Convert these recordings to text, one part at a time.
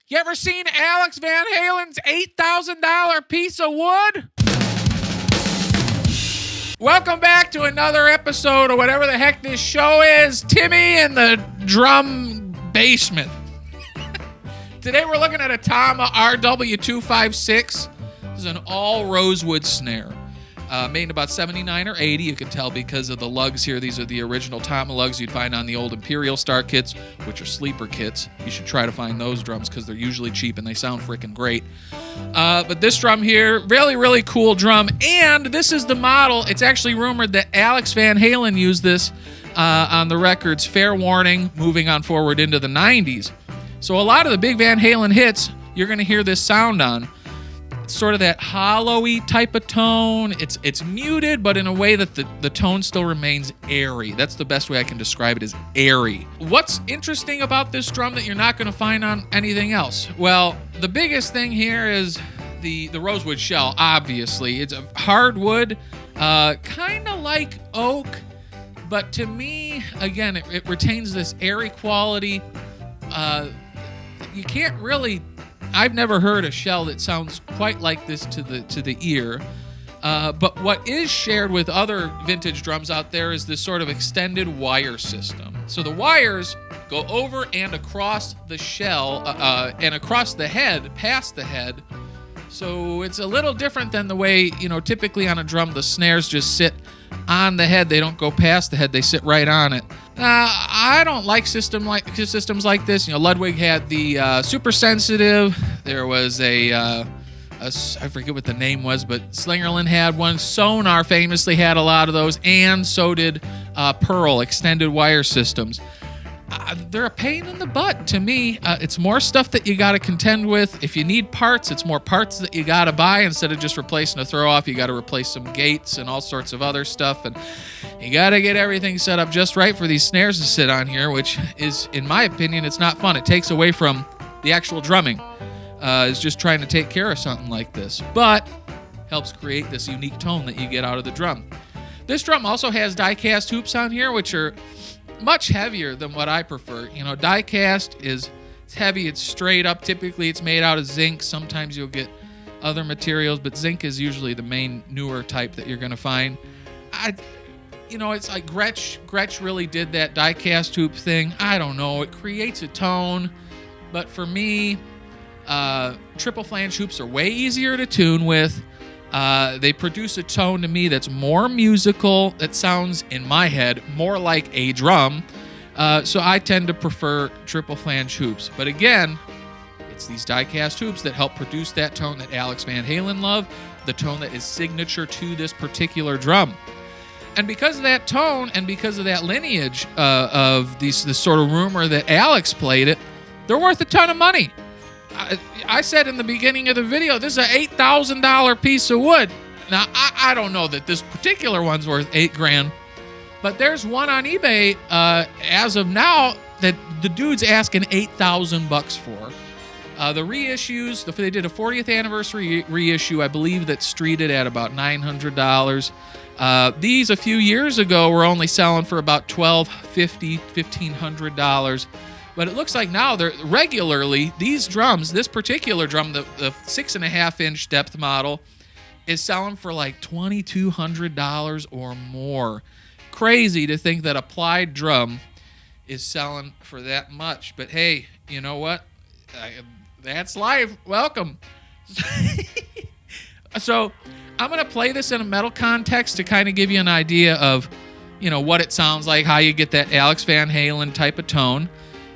You ever seen Alex Van Halen's $8,000 piece of wood? Welcome back to another episode of whatever the heck this show is. Timmy in the drum basement. Today we're looking at a Tama RW256. This is an all Rosewood snare. Made in about 79 or 80. You can tell because of the lugs here. These are the original Tama lugs you'd find on the old Imperial Star kits, which are sleeper kits. You should try to find those drums because they're usually cheap and they sound freaking great. But this drum here, really, really cool drum. And this is the model. It's actually rumored that Alex Van Halen used this on the records. Fair warning, moving on forward into the 90s. So a lot of the big Van Halen hits, you're going to hear this sound on. It's sort of that hollow-y type of tone. It's muted, but in a way that the tone still remains airy. That's the best way I can describe it, is airy. What's interesting about this drum that you're not going to find on anything else? Well, the biggest thing here is the rosewood shell, obviously. It's a hardwood, kind of like oak, but to me, again, it retains this airy quality. You can't really... I've never heard a shell that sounds quite like this to the ear. But what is shared with other vintage drums out there is this sort of extended wire system. So the wires go over and across the shell and across the head, past the head. So it's a little different than the way, typically on a drum, the snares just sit on the head. They don't go past the head. They sit right on it. I don't like systems like this. Ludwig had the super sensitive. There was I forget what the name was, but Slingerland had one. Sonar famously had a lot of those, and so did Pearl extended wire systems. They're a pain in the butt to me. It's more stuff that you got to contend with. If you need parts, it's more parts that you got to buy instead of just replacing a throw off. You got to replace some gates and all sorts of other stuff, and you got to get everything set up just right for these snares to sit on here, which is, in my opinion, it's not fun. It takes away from the actual drumming. Is just trying to take care of something like this, but helps create this unique tone that you get out of the drum. This drum also has die-cast hoops on here, which are much heavier than what I prefer. Die-cast it's heavy, it's straight up. Typically, it's made out of zinc. Sometimes you'll get other materials, but zinc is usually the main newer type that you're going to find. It's like Gretsch really did that die-cast hoop thing. I don't know. It creates a tone, but for me, triple flange hoops are way easier to tune with. They produce a tone to me that's more musical, that sounds, in my head, more like a drum. So I tend to prefer triple flange hoops. But again, it's these die-cast hoops that help produce that tone that Alex Van Halen loved, the tone that is signature to this particular drum. And because of that tone and because of that lineage of this sort of rumor that Alex played it, they're worth a ton of money. I said in the beginning of the video, this is an $8,000 piece of wood. Now, I don't know that this particular one's worth $8,000, but there's one on eBay as of now that the dude's asking $8,000 for. The reissues, they did a 40th anniversary reissue, I believe, that streeted at about $900. These a few years ago were only selling for about $1,250, $1,500. But it looks like now they're regularly, these drums, this particular drum, the 6.5-inch depth model, is selling for like $2,200 or more. Crazy to think that a plied drum is selling for that much. But hey, you know what? That's life. Welcome. So I'm going to play this in a metal context to kind of give you an idea of, what it sounds like, how you get that Alex Van Halen type of tone.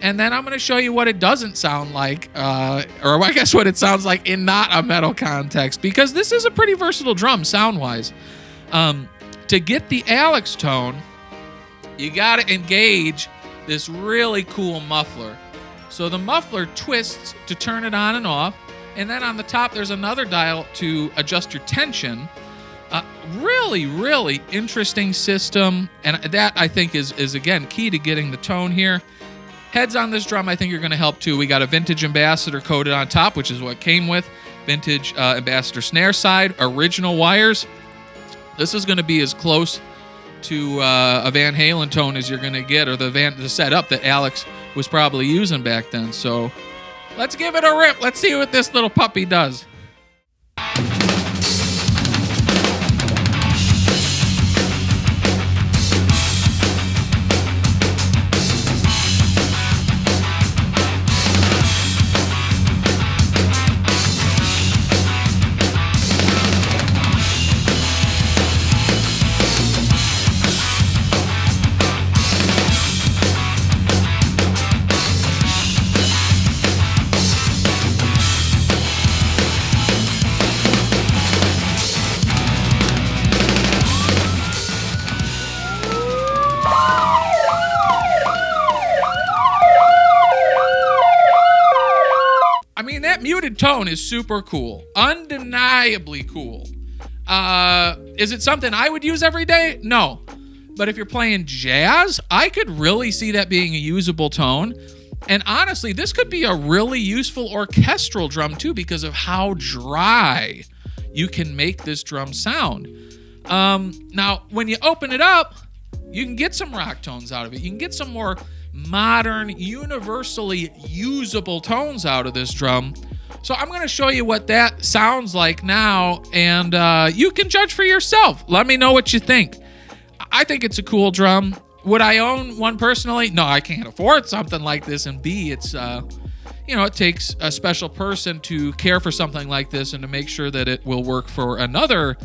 And then I'm going to show you what it doesn't sound like, or I guess what it sounds like in not a metal context, because this is a pretty versatile drum sound-wise. To get the Alex tone, you got to engage this really cool muffler. So the muffler twists to turn it on and off, and then on the top there's another dial to adjust your tension. Really, really interesting system, and that I think is again key to getting the tone here. Heads on this drum I think are going to help too. We got a vintage Ambassador coated on top, which is what it came with. Vintage Ambassador snare side, original wires. This is going to be as close to a Van Halen tone as you're going to get, or the setup that Alex was probably using back then. So Let's give it a rip. Let's see what this little puppy does. I mean, that muted tone is super cool. Undeniably cool. Is it something I would use every day? No. But if you're playing jazz, I could really see that being a usable tone. And honestly, this could be a really useful orchestral drum too, because of how dry you can make this drum sound. Now, when you open it up, you can get some rock tones out of it. You can get some more modern, universally usable tones out of this drum. So I'm going to show you what that sounds like now, and you can judge for yourself. Let me know what you think. I think it's a cool drum. Would I own one personally? No, I can't afford something like this, and B, it's it takes a special person to care for something like this and to make sure that it will work for another,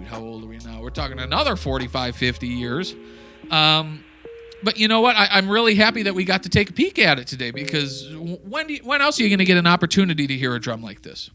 how old are we now? We're talking another 45, 50 years. But you know what? I'm really happy that we got to take a peek at it today, because when else are you going to get an opportunity to hear a drum like this?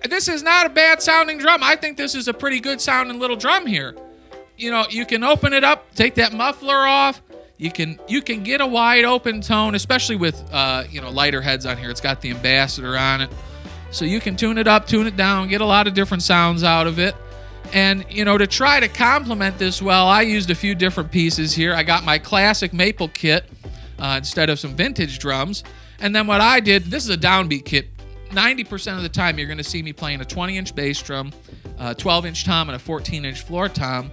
This is not a bad sounding drum. I think this is a pretty good sounding little drum here. You know, you can open it up, take that muffler off. You can get a wide open tone, especially with lighter heads on here. It's got the Ambassador on it. So you can tune it up, tune it down, get a lot of different sounds out of it. And, to try to complement this well, I used a few different pieces here. I got my classic maple kit instead of some vintage drums. And then what I did, this is a downbeat kit. 90% of the time, you're going to see me playing a 20-inch bass drum, a 12-inch tom, and a 14-inch floor tom.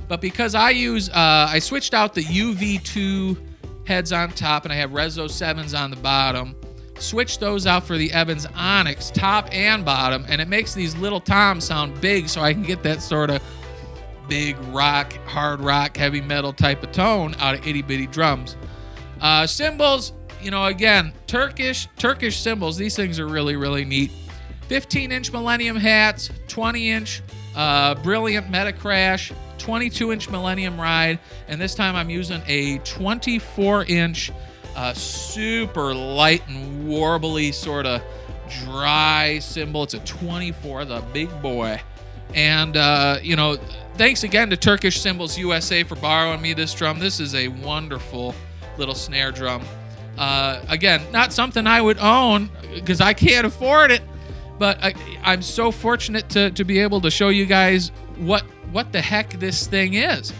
But because I switched out the UV2 heads on top, and I have Reissue 7s on the bottom, switched those out for the Evans Onyx, top and bottom, and it makes these little toms sound big, so I can get that sort of big rock, hard rock, heavy metal type of tone out of itty-bitty drums. Cymbals, again, Turkish cymbals. These things are really, really neat. 15-inch Millennium hats, 20-inch Brilliant Meta Crash, 22-inch Millennium Ride, and this time I'm using a 24-inch super light and warbly sort of dry cymbal. It's a 24, the big boy. And, thanks again to Turkish Cymbals USA for borrowing me this drum. This is a wonderful little snare drum. Again, not something I would own because I can't afford it, but I'm so fortunate to be able to show you guys what the heck this thing is.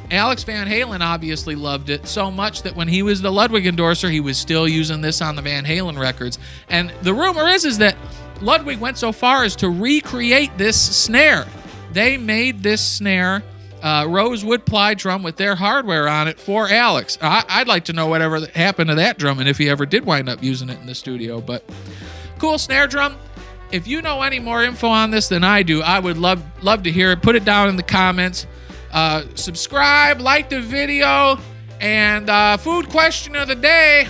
Alex Van Halen obviously loved it so much that when he was the Ludwig endorser, he was still using this on the Van Halen records. And the rumor is that Ludwig went so far as to recreate this snare they made this snare, Rosewood ply drum with their hardware on it for Alex. I'd like to know whatever happened to that drum and if he ever did wind up using it in the studio. But cool snare drum. If you know any more info on this than I do, I would love to hear it. Put it down in the comments. Subscribe, like the video, and food question of the day: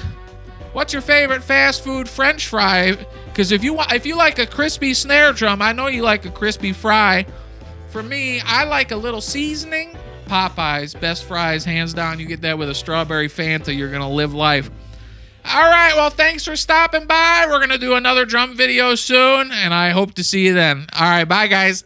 what's your favorite fast food French fry? Because if you like a crispy snare drum, I know you like a crispy fry. For me, I like a little seasoning. Popeye's best fries, hands down. You get that with a strawberry Fanta, you're gonna live life. All right, well, thanks for stopping by. We're gonna do another drum video soon, and I hope to see you then. All right, bye, guys.